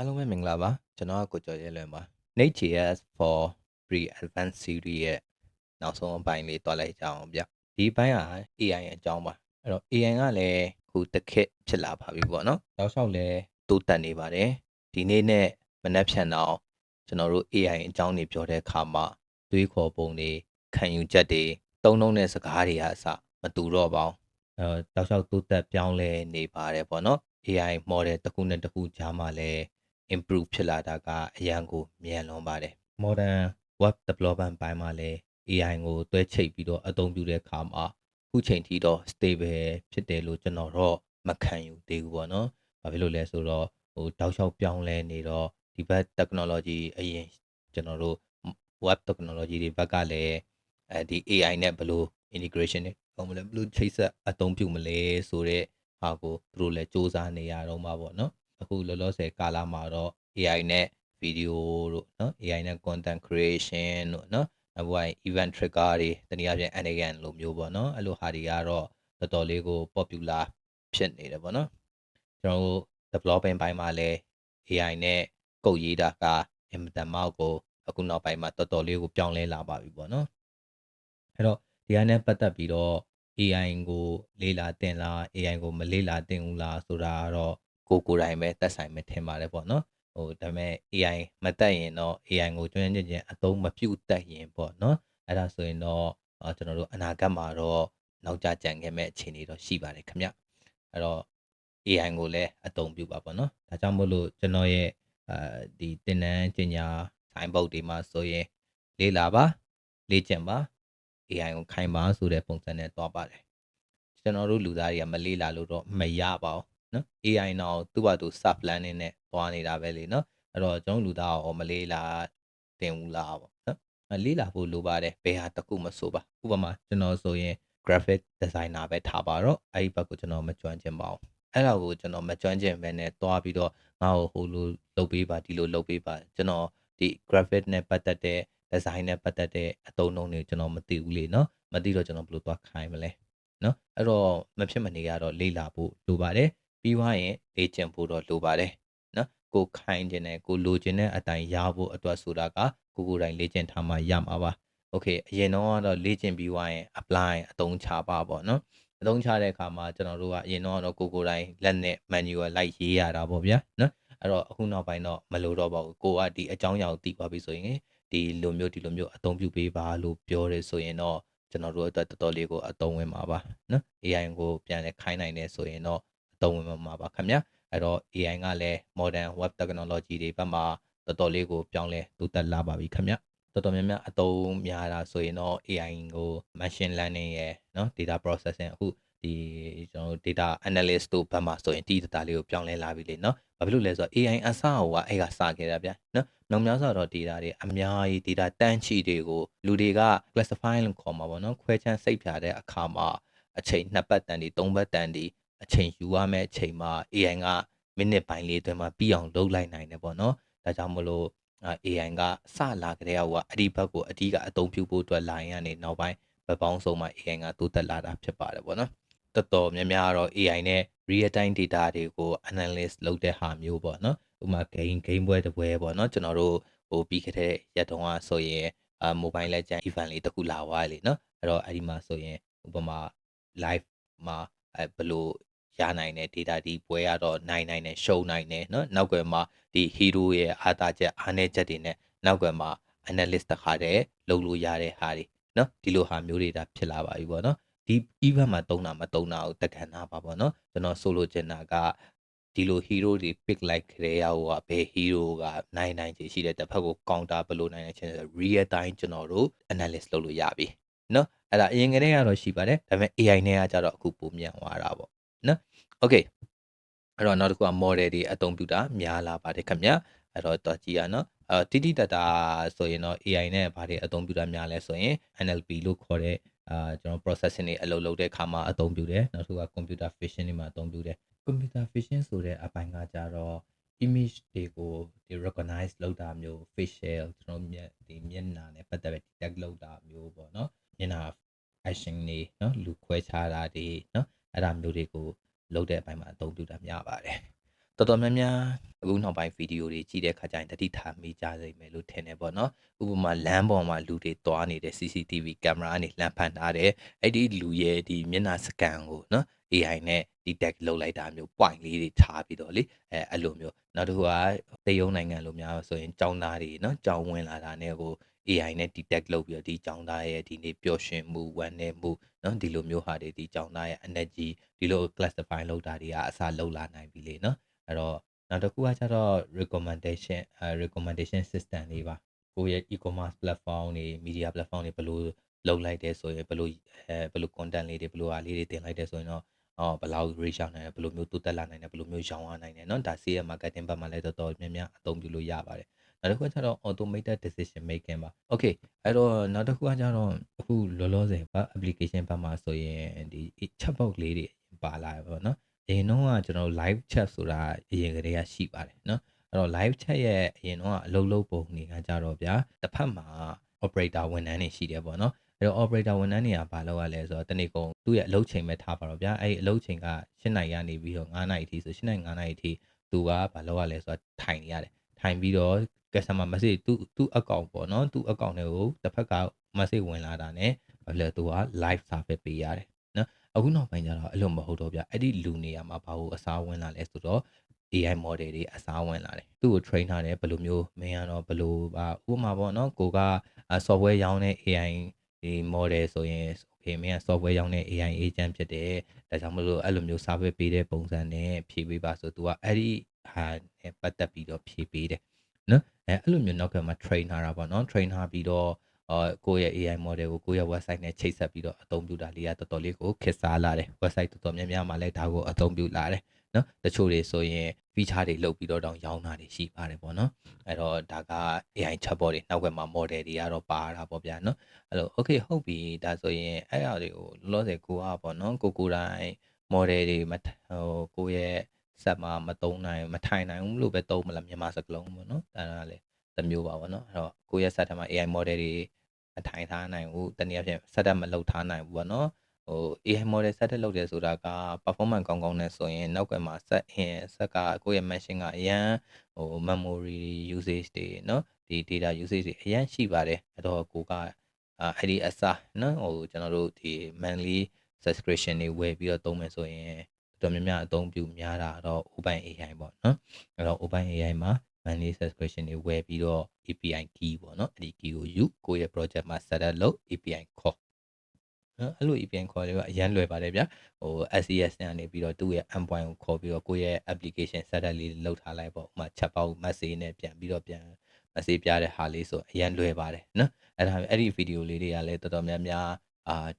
အားလုံးပဲမင်္ဂလာပါကျွန်တော်ကကိုကျော်ရဲလွင်ပါ Node.js for Pre-Advanced Series ရဲ့နောက်ဆုံးအပိုင်းလေးတွားလိုက်ကြအောင်ဗျဒီအပိုင်းက AI အကြောင်းပါအဲ့တော့ AI ကလည်းခုတစ်ခေတ်ဖြစ်လာပါပြီပေါ့နော်တောက်လျှောက်လည်းတိုးတက်နေပါတယ်ဒီနေ့နဲ့မနက်ဖြန်တော့ကျွန်တော်တို့ AI အကြောင်းတွေပြောတဲ့အခါမှာတွေးခေါ်ပုံတွေခံယူချက်တွေသုံးနှုန်းတဲ့စကားတွေကအစမတူတော့ပါဘူးတောက်လျှောက်တိုးတက်ပြောင်းလဲနေပါတယ်ပေါ့နော် AI model တစ်ခုနဲ့တစ်ခုကြားမှာလည်း improve ဖြစ်လာတာကအရန်ကိုမြန်လွန်ပါတယ် modern web development ဘိုင်းမှာလည်း AI ကိုတွဲချိတ်ပြီးတော့အသုံးပြုတဲ့အခါမှာခုချိန်ထိတော့ stable ဖြစ်တယ်လို့ကျွန်တော်တော့မခံယူသေးဘူးပေါ့နော်ဘာဖြစ်လို့လဲဆိုတော့တောက်လျှောက်ပြောင်းလဲနေတော့ဒီဘက် technology အရင်ကျွန်တော်တို့ web technology တွေဘက်ကလည်းဒီ AI နဲ့ဘယ်လို integration တွေလုပ်မလဲဘယ်လိုချိတ်ဆက်အသုံးပြုမလဲဆိုတော့ဟာကိုသူတို့လည်းစူးစမ်းနေရတော့မှာပေါ့နော်အခုလောလောဆယ်ကာလမှာတော့ AI နဲ့ video တို့နော် AI နဲ့ content creation တို့နော်နောက်ပိုင်း event trigger တွေတနည်းအားဖြင့် Anagram လိုမျိုးပေါ့နော်အဲ့လိုဟာတွေကတော့တော်တော်လေးကို popular ဖြစ်နေတယ်ပေါ့နော်ကျွန်တော်တို့ developing ဘိုင်းမှာလည်း AI နဲ့ကုတ်ရေးတာကအင်မတန်မှကိုအခုနောက်ပိုင်းမှာတော်တော်လေးကိုပြောင်းလဲလာပါပြီပေါ့နော်အဲ့တော့ဒီဟာနဲ့ပတ်သက်ပြီးတော့ AI ကိုလေ့လာသင်လား AI ကိုမလေ့လာသင်ဘူးလားဆိုတာကတော့ကိုယ်တိုင်ပဲသက်ဆိုင်ပဲထင်ပါတယ်ပေါ့နော်ဒါပေမဲ့ AI မတက်ရင်တော့ AI ကိုကျွမ်းကျင်ကျင်အသုံးမပြုတတ်ရင်ပေါ့နော်အဲ့ဒါဆိုရင်တော့ကျွန်တော်တို့အနာဂတ်မှာတော့နောက်ကျကြံခဲ့မဲ့အခြေအနေတော့ရှိပါတယ်ခင်ဗျအဲ့တော့ AI ကိုလည်းအသုံးပြုပါပေါ့နော်ဒါကြောင့်မို့လို့ကျွန်တော်ရဲ့ဒီသင်တန်းကျညာဆိုင်းဘုတ်တွေမှာဆိုရင်လေ့လာပါလေ့ကျင့်ပါ AI ကိုခိုင်းပါဆိုတဲ့ပုံစံနဲ့တွားပါတယ်ကျွန်တော်တို့လူသားတွေကမလေ့လာလို့တော့မရပါဘူးနော် AI တော့သူ့ဘာသူ sub learning နဲ့တွားနေတာပဲလေနော်အဲ့တော့ကျွန်တော်လူသားရောမလေ့လာတင်ဘူးလားပေါ့နော်လေ့လာဖို့လိုပါတယ်ဘယ်ဟာတစ်ခုမဆိုပါဥပမာကျွန်တော်ဆိုရင် graphic designer ပဲထားပါတော့အဲ့ဒီဘက်ကိုကျွန်တော်မကျွမ်းကျင်ပါဘူးအဲ့ဒါကိုကျွန်တော်မကျွမ်းကျင်ဘဲနဲ့တွားပြီးတော့ငါ့ကိုဟိုလိုလုပ်ပေးပါဒီလိုလုပ်ပေးပါကျွန်တော်ဒီ graphic နဲ့ပတ်သက်တဲ့ design နဲ့ပတ်သက်တဲ့အသုံးအနှုန်းတွေကျွန်တော်မသိဘူးလေနော်မသိတော့ကျွန်တော်ဘယ်လိုတွားခိုင်းမလဲနော်အဲ့တော့မဖြစ်မနေရတော့လေ့လာဖို့လိုပါတယ်ပြီးွားရင်လေ့ကျင့်ဖို့တော့လိုပါတယ်နော်ကိုခိုင်းခြင်းနဲ့ကိုလိုချင်တဲ့အတိုင်းရဖို့အတွက်ဆိုတာကကိုယ်တိုင်လေ့ကျင့်ထားမှရမှာပါโอเคအရင်တော့ကတော့လေ့ကျင့်ပြီးွားရင် apply အသုံးချပါပေါ့နော်အသုံးချတဲ့အခါမှာကျွန်တော်တို့ကအရင်တော့ကိုယ်တိုင်လက်နဲ့ manual လိုက်ရေးရတာပေါ့ဗျာနော်အဲ့တော့အခုနောက်ပိုင်းတော့မလိုတော့ပါဘူးကိုကဒီအကြောင်းအရာကိုသိသွားပြီဆိုရင်ဒီလိုမျိုးအသုံးပြုပေးပါလို့ပြောရဲဆိုရင်တော့ကျွန်တော်တို့အတွက်တော်တော်လေးကိုအသုံးဝင်မှာပါနော် AI ကိုပြန်လဲခိုင်းနိုင်တယ်ဆိုရင်တော့အသုံးဝင်မှာပါခင်ဗျာအဲ့တော့ AI ကလည်း modern web technology တွေဘက်မှာတော်တော်လေးကိုပြောင်းလဲတိုးတက်လာပါပြီခင်ဗျတော်တော်များများအသုံးများတာဆိုရင်တော့ AI ကို machine learning ရယ်နော် data processing အခုဒီကျွန်တော်တို့ data analyst တို့ဘက်မှာဆိုရင်ဒီ data လေးကိုပြောင်းလဲလာပြီလေနော်ဘာဖြစ်လို့လဲဆိုတော့ AI အစဟိုကအဲ့ကစခဲ့တာဗျာနော်နောက်များစွာတော့ data တွေအများကြီး data တန်းချီတွေကိုလူတွေက classify လို့ခေါ်မှာပေါ့နော်ခွဲခြမ်းစိတ်ဖြာတဲ့အခါမှာအချိန်2ပတ်တန်ဒီ3ပတ်တန်ဒီအချိန်ယူရမယ့်အချိန်မှာ AI ကမိနစ်ပိုင်းလေးအတွင်းမှာပြီးအောင်လုပ်လိုက်နိုင်တယ်ပေါ့နော်ဒါကြောင့်မလို့AI ကစလာကြတဲ့ဟိုကအဲ့ဒီဘက်ကိုအဓိကအသုံးပြုဖို့အတွက်လာရင်ကနေနောက်ပိုင်းဘက်ပေါင်းစုံမှာ AI ကတိုးတက်လာတာဖြစ်ပါတယ်ပေါ့နော်တော်တော်များများတော့ AI နဲ့ real time data တွေကို analyst လုပ်တဲ့ဟာမျိုးပေါ့နော်ဥပမာ game ပွဲတစ်ပွဲပေါ့နော်ကျွန်တော်တို့ဟိုပြီးခဲ့တဲ့ရက်တုန်းကဆိုရင်mobile legend event လေးတစ်ခုလာသွားလေနော်အဲ့တော့အဲ့ဒီမှာဆိုရင်ဥပမာ live မှာဘယ်လိုရနိုင်တဲ့ data ဒီပွဲကတော့နိုင်တယ်ရှုံနိုင်တယ်เนาะနောက်ွယ်မှာဒီ hero ရဲ့အားသာချက်အားနည်းချက်တွေနဲ့နောက်ွယ်မှာ analyst တခါတည်းလုပ်လို့ရတဲ့ဟာတွေเนาะဒီလိုဟာမျိုးတွေဒါဖြစ်လာပါပြီပေါ့เนาะဒီ event မှာတုံးတာမတုံးတာကိုတက္ကနာပါပေါ့เนาะကျွန်တော်ဆိုလိုချင်တာကဒီလို hero တွေ pick like ကြတဲ့ဟိုကဘယ် hero ကနိုင်ချေရှိတဲ့တစ်ဖက်ကို counter ဘယ်လိုနိုင်တဲ့ချင်း real time ကျွန်တော်တို့ analyst လုပ်လို့ရပြီเนาะအဲ့ဒါအရင်ကတည်းကတော့ရှိပါတယ်ဒါပေမဲ့ AI နဲ့ကကြတော့အခုပုံမြန်သွားတာပေါ့နော် okay အဲ့တော့နောက်တစ်ခုက model တွေအသုံးပြုတာများလာပါတယ်ခင်ဗျအဲ့တော့တော်ကြည့်ရနော်တိတိတတ်တာဆိုရင်တော့ AI နဲ့ဘာတွေအသုံးပြုတာများလဲဆိုရင် NLP လို့ခေါ်တဲ့ကျွန်တော် processing တွေအလုပ်လုပ်တဲ့အခါမှာအသုံးပြုတယ်နောက်တစ်ခုက computer vision တွေမှာအသုံးပြုတယ် computer vision ဆိုတဲ့အပိုင်းကကြတော့ image တွေကိုဒီ recognize လုပ်တာမျိုး facial ကျွန်တော်ဒီမျက်နှာနဲ့ပတ်သက်တဲ့ detect လုပ်တာမျိုးပေါ့နော်မျက်နှာ action တွေနော်လူခွဲခြားတာတွေနော်အဲ့ဒါမျိုးတွေကိုလုပ်တဲ့အပိုင်းမှာအသုံးပြုတာများပါတယ် တော်တော်များများအခုနောက်ပိုင်းဗီဒီယိုတွေကြည့်တဲ့ခါကျရင်တတိထားမိကြလိမ့်မယ်လို့ထင်တယ်ပေါ့နော်ဥပမာလမ်းပေါ်မှာလူတွေတွားနေတဲ့ CCTV ကင်မရာကနေလှမ်းဖန်ထားတယ်အဲ့ဒီလူရဲ့ဒီမျက်နှာစကန်ကိုနော် AI နဲ့ detect လုပ်လိုက်တာမျိုး point လေးတွေထားပြီးတော့လေအဲ့လိုမျိုးနောက်တစ်ခုကတရုတ်နိုင်ငံလိုများဆိုရင်ចောင်းသားတွေနော်ចောင်းဝင်လာတာနဲ့ကို AI နဲ့ detect လုပ်ပြီးတော့ဒီចောင်းသားရဲ့ဒီနေ့ပျော်ရွှင်မှုဝမ်းနည်းမှုနော်ဒီလိုမျိုးဟာတွေဒီចောင်းသားရဲ့ energy ဒီလို classify လုပ်တာတွေကအစားလုပ်လာနိုင်ပြီလေနော်အဲ့တော့နောက်တစ်ခုကကျတော့ recommendation system လေးပါကိုယ့်ရဲ့ e-commerce platform တွေ media platform တွေဘယ်လိုလုပ်လိုက်တယ်ဆိုရင်ဘယ်လို content လေးတွေဘယ်လိုဟာလေးတွေတင်လိုက်တယ်ဆိုရင်တော့ဘယ်လောက် reach ရောက်နိုင်တယ်ဘယ်လိုမျိုးတိုးတက်လာနိုင်တယ်ဘယ်လိုမျိုးရောင်းရနိုင်တယ်เนาะဒါ CM marketing ဘက်မှာလည်းတော်တော်များများအသုံးပြုလို့ရပါတယ်နောက်တစ်ခုကကျတော့ automated decision making ပါ okay အဲ့တော့နောက်တစ်ခုကကျတော့အခုလောလောဆယ် application ဘက်မှာဆိုရင်ဒီ chatbot လေးတွေပါလာတယ်ပေါ့เนาะအရင်တော့ကကျွန်တော် live chat ဆိုတာအရင်ကတည်းကရှိပါတယ်เนาะအဲ့တော့ live chat ရဲ့အရင်တော့ကအလုပ်လုပ်ပုံတွေကကြတော့ဗျာတစ်ဖက်မှာ operator ဝန်ထမ်းတွေရှိတယ်ပေါ့เนาะအဲ့တော့ operator ဝန်ထမ်းတွေကဘာလုပ်ရလဲဆိုတော့တနေ့ကုန်သူ့ရဲ့အလုပ်ချိန်ပဲထားပါတော့ဗျာအဲ့ဒီအလုပ်ချိန်က7နာရီကနေပြီးတော့9နာရီအထိဆို7နာရီ9နာရီအထိသူကဘာလုပ်ရလဲဆိုတော့ထိုင်နေရတယ်ထိုင်ပြီးတော့ customer message သူ့ account ပေါ့เนาะသူ့ account တွေကိုတစ်ဖက်က message ဝင်လာတာ ਨੇ ဘာလဲသူက live service ပေးရတယ်เนาะအခုနောက်ပိုင်းကျတော့အဲ့လိုမဟုတ်တော့ဗျအဲ့ဒီလူနေရာမှာဘာလို့အစားဝင်လာလဲဆိုတော့ AI model တွေအစားဝင်လာတယ်သူ့ကို train ထားတယ်ဘယ်လိုမျိုးမင်းကတော့ဘယ်လိုပါဥပမာပေါ့နော်ကိုက software ရောင်းတဲ့ AI ဒီ model ဆိုရင် okay မင်းက software ရောင်းတဲ့ AI agent ဖြစ်တယ်ဒါကြောင့်မလို့အဲ့လိုမျိုး service ပေးတဲ့ပုံစံနဲ့ဖြည့်ပေးပါဆိုသူကအဲ့ဒီဟာနဲ့ပတ်သက်ပြီးတော့ဖြည့်ပေးတယ်နော်အဲ့လိုမျိုးနောက်ကမှ train ထားတာပေါ့နော် train ထားပြီးတော့ကိုယ့်ရဲ့ AI model ကိုကိုယ့်ရဲ့ website နဲ့ချိတ်ဆက်ပြီးတော့အသုံးပြုတာလေးကတော်တော်လေးကိုခက်စားလာတယ် website တော်တော်များများမှာလည်းဒါကိုအသုံးပြုလာတယ်နော်တချို့တွေဆိုရင် feature တွေလုပ်ပြီးတော့တောင်ရောင်းတာတွေရှိပါတယ်ပေါ့နော်အဲ့တော့ဒါက AI chatbot တွေနောက်ွယ်မှာ model တွေကတော့ပါတာပေါ့ဗျာနော်အဲ့လို okay ဟုတ်ပြီဒါဆိုရင်အဲ့အရာတွေကိုလောလောဆယ်ကိုကပေါ့နော်ကိုတိုင်း model တွေကိုယ့်ရဲ့ set မှာမသုံးနိုင်မထိုင်နိုင်ဘူးလို့ပဲသုံးမလားမြန်မာစကားလုံးပေါ့နော်ဒါကလည်းတစ်မျိုးပါပေါ့နော်အဲ့တော့ကိုယ့်ရဲ့ set ထဲမှာ AI model တွေမထိုင်ထားနိုင်ဘူးတနည်းအားဖြင့် setup မလုပ်ထားနိုင်ဘူးပေါ့နော်AI model set လုပ်တယ်ဆိုတာက performance ကောင်းကောင်းနဲ့ဆိုရင်နောက်ကွယ်မှာ set ကကိုယ့်ရဲ့ machine ကအရန်memory usage တွေเนาะဒီ data usage တွေအရန်ရှိပါတယ်အဲ့တော့ကိုကအဲ့ဒီအစားเนาะကျွန်တော်တို့ဒီ monthly subscription တွေဝယ်ပြီးတော့သုံးမယ်ဆိုရင်တော်များများအသုံးပြုများတာတော့ OpenAI ပေါ့เนาะအဲ့တော့ OpenAI မှာ monthly subscription တွေဝယ်ပြီးတော့ API key ပေါ့เนาะအဲ့ဒီ key ကိုယူကိုယ့်ရဲ့ project မှာ set up လုပ် API ခေါ်နော်အဲ့လို API ခေါ်တွေကအရန်လွယ်ပါတယ်ဗျာSES နဲ့ပြီးတော့သူ့ရဲ့ endpoint ကိုခေါ်ပြီးတော့ကိုယ့်ရဲ့ application setup လေးလုပ်ထားလိုက်ပေါ့ဥပမာ chatbot message နဲ့ပြန် message ပြတဲ့ဟာလေးဆိုအရန်လွယ်ပါတယ်နော်အဲ့ဒီ video လေးတွေကလည်းတော်တော်များများ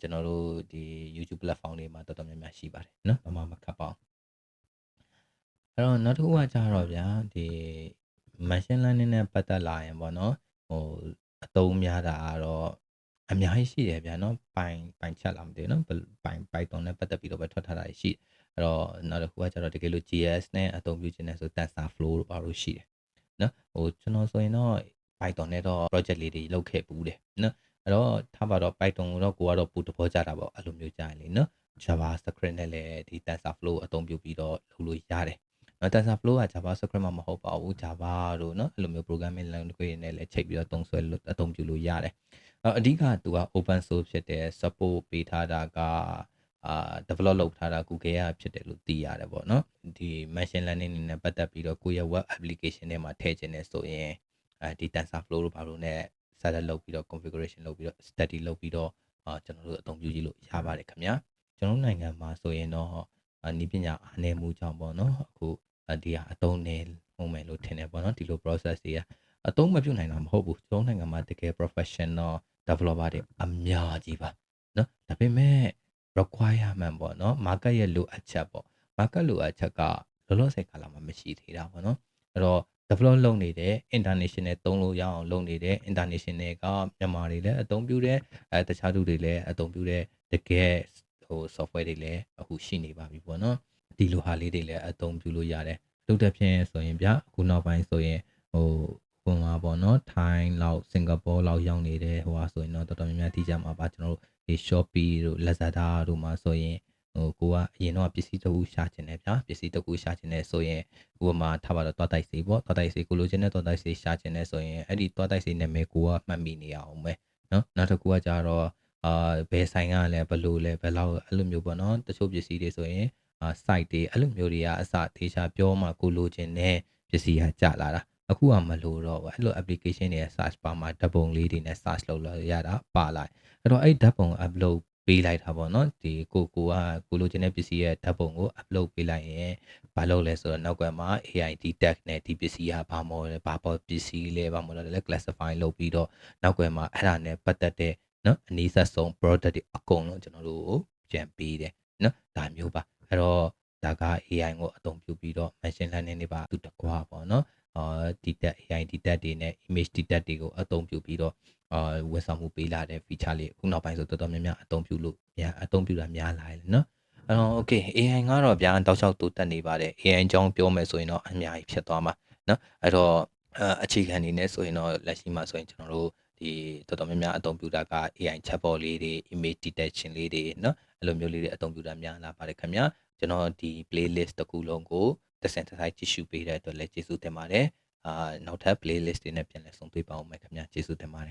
ကျွန်တော်တို့ဒီ YouTube platform တွေမှာတော်တော်များများရှိပါတယ်နော်ဘာမှမခက်ပါဘူးအဲ့တော့နောက်တစ်ခုကကြတော့ဗျာဒီ machine learning နဲ့ပတ်သက်လာရင်ပေါ့နော်အသုံးများတာကတော့အများကြီးရှိတယ်ဗျာနော်ပိုင်ချက်လာမသိဘူးနော်Python နဲ့ပတ်သက်ပြီးတော့ပဲထွက်ထားတာရှိအဲ့တော့နောက်တစ်ခုကကျတော့တကယ်လို့ GS နဲ့အသုံးပြုခြင်းနဲ့ဆို TensorFlow တို့ဘာလို့ရှိတယ်နော်ကျွန်တော်ဆိုရင်တော့ Python နဲ့တော့ project လေးတွေလုပ်ခဲ့ပူးတယ်နော်အဲ့တော့ထားပါတော့ Python ကိုတော့ကိုကတော့ပူတဘောကြတာပေါ့အဲ့လိုမျိုးကြရင်လေနော် JavaScript နဲ့လည်းဒီ TensorFlow အသုံးပြုပြီးတော့လုပ်လို့ရတယ်နော် TensorFlow က JavaScript မှာမဟုတ်ပါဘူး Java တို့နော်အဲ့လိုမျိုး programming language တွေနဲ့လည်းချိန်ပြီးတော့သုံးပြုလို့ရတယ်အဓိကသူက open source ဖြစ်တယ် support ပေးထားတာကdevelop လုပ်ထားတာ Google ကဖြစ်တယ်လို့သိရတယ်ပေါ့နော်ဒီ machine learning နဲ့ပတ်သက်ပြီးတော့ကိုယ့်ရဲ့ web application ထဲမှာထည့်ခြင်းနဲ့ဆိုရင်ဒီ TensorFlow တို့ဘာလို့နဲ့ setup လုပ်ပြီးတော့ configuration လုပ်ပြီးတော့ study လုပ်ပြီးတော့ကျွန်တော်တို့အသုံးပြုကြည့်လို့ရပါတယ်ခင်ဗျာကျွန်တော်နိုင်ငံမှာဆိုရင်တော့ဤပညာအားနည်းမှုကြောင့်ပေါ့နော်အခုဒီဟာအသုံးနေမှုမယ်လို့ထင်တယ်ပေါ့နော်ဒီလို process တွေကအသုံးမပြုနိုင်တာမဟုတ်ဘူးကျွန်တော်နိုင်ငံမှာတကယ် professional developer တွေအများကြီးပါနော်ဒါပေမဲ့ requirement ပေါ့နော် market ရဲ့လိုအပ်ချက်ပေါ့ market လိုအပ်ချက်ကလောလောဆယ်ကာလမှာမရှိသေးတာပေါ့နော်အဲ့တော့ develop လုပ်နေတဲ့ international သုံးလို့ရအောင်လုပ်နေတဲ့ international ကမြန်မာတွေလည်းအသုံးပြုတယ်တခြားသူတွေလည်းအသုံးပြုတဲ့တကယ်software တွေလည်းအခုရှိနေပါပြီပေါ့နော်ဒီလိုဟာလေးတွေလည်းအသုံးပြုလို့ရတယ်တို့တဲ့ဖြင့်ဆိုရင်ဗျအခုနောက်ပိုင်းဆိုရင်ပုံမှာပေါ့နော်ထိုင်းလောက်စင်ကာပူလောက်ရောက်နေတဲ့ဟိုဟာဆိုရင်တော့တော်တော်များများသိကြမှာပါကျွန်တော်တို့ဒီ Shopee တို့ Lazada တို့မှာဆိုရင် ကိုကအရင်တော့ပစ္စည်းတစ်ခုရှာချင်တယ်ဗျာပစ္စည်းတစ်ခုရှာချင်တယ်ဆိုရင်ဥပမာထားပါတော့သွားတိုက်စီပေါ့သွားတိုက်စီကိုလိုချင်တဲ့သွားတိုက်စီရှာချင်တယ်ဆိုရင်အဲ့ဒီသွားတိုက်စီနာမည်ကိုကမှတ်မိနေအောင်ပဲနော်နောက်တစ်ခုကကြတော့ဘယ်ဆိုင်ကလည်းဘယ်လိုလဲဘယ်လောက်အဲ့လိုမျိုးပေါ့နော်တချို့ပစ္စည်းတွေဆိုရင်site တွေအဲ့လိုမျိုးတွေကအစတေချာပြောမှကိုလိုချင်တဲ့ပစ္စည်းကကြလာတာအခုကမလို့တော့ဘူးအဲ့လို application တွေရဲ့ search bar မှာဓာတ်ပုံလေးတွေနဲ့ search လုပ်လို့ရတာပါလာအဲ့တော့အဲ့ဓာတ်ပုံ upload ပေးလိုက်တာပေါ့နော်ဒီကိုလိုချင်တဲ့ပစ္စည်းရဲ့ဓာတ်ပုံကို upload ပေးလိုက်ရင်ဘာလုပ်လဲဆိုတော့နောက်ကွယ်မှာ AI detect နဲ့ဒီပစ္စည်းကဘာမော်လဲဘာပေါ်ပစ္စည်းလဲဘာမော်လဲ classify လုပ်ပြီးတော့နောက်ကွယ်မှာအဲ့ဒါနဲ့ပတ်သက်တဲ့နော်အနည်းဆက်ဆုံး product တွေအကုန်လုံးကျွန်တော်တို့ကိုပြန်ပေးတယ်နော်ဒါမျိုးပါအဲ့တော့ဒါက AI ကိုအသုံးပြုပြီးတော့ machine learning တွေပါသူတကွာပေါ့နော်detect AI detect တွေနဲ့ image detect တွေကိုအသုံးပြုပြီးတော့ဝန်ဆောင်မှုပေးလာတဲ့ feature လေးခုနောက်ပိုင်းဆိုတော်တော်များများအသုံးပြုတာများလာတယ်နော်အဲ့တော့ okay AI ကတော့ဗျာတောက်လျှောက်တိုးတက်နေပါတယ် AI အကြောင်းပြောမယ်ဆိုရင်တော့အများကြီးဖြစ်သွားမှာနော်အဲ့တော့အခြေခံအနေနဲ့ဆိုရင်တော့လက်ရှိမှာဆိုရင်ကျွန်တော်တို့ဒီတော်တော်များများအသုံးပြုတာက AI chatbot လေးတွေ image detection လေးတွေနော်အဲ့လိုမျိုးလေးတွေအသုံးပြုတာများလာပါတယ်ခင်ဗျာကျွန်တော်ဒီ playlist တစ်ခုလုံးကိုတစ်ဆင့်တစ်ဆိုင်ကြည့်ရှုပေးတဲ့အတွက်လည်းကျေးဇူးတင်ပါတယ်နောက်ထပ် playlist တွေနဲ့ပြန်လည်ဆုံတွေ့ပါအောင်မယ်ခင်ဗျာကျေးဇူးတင်ပါတယ်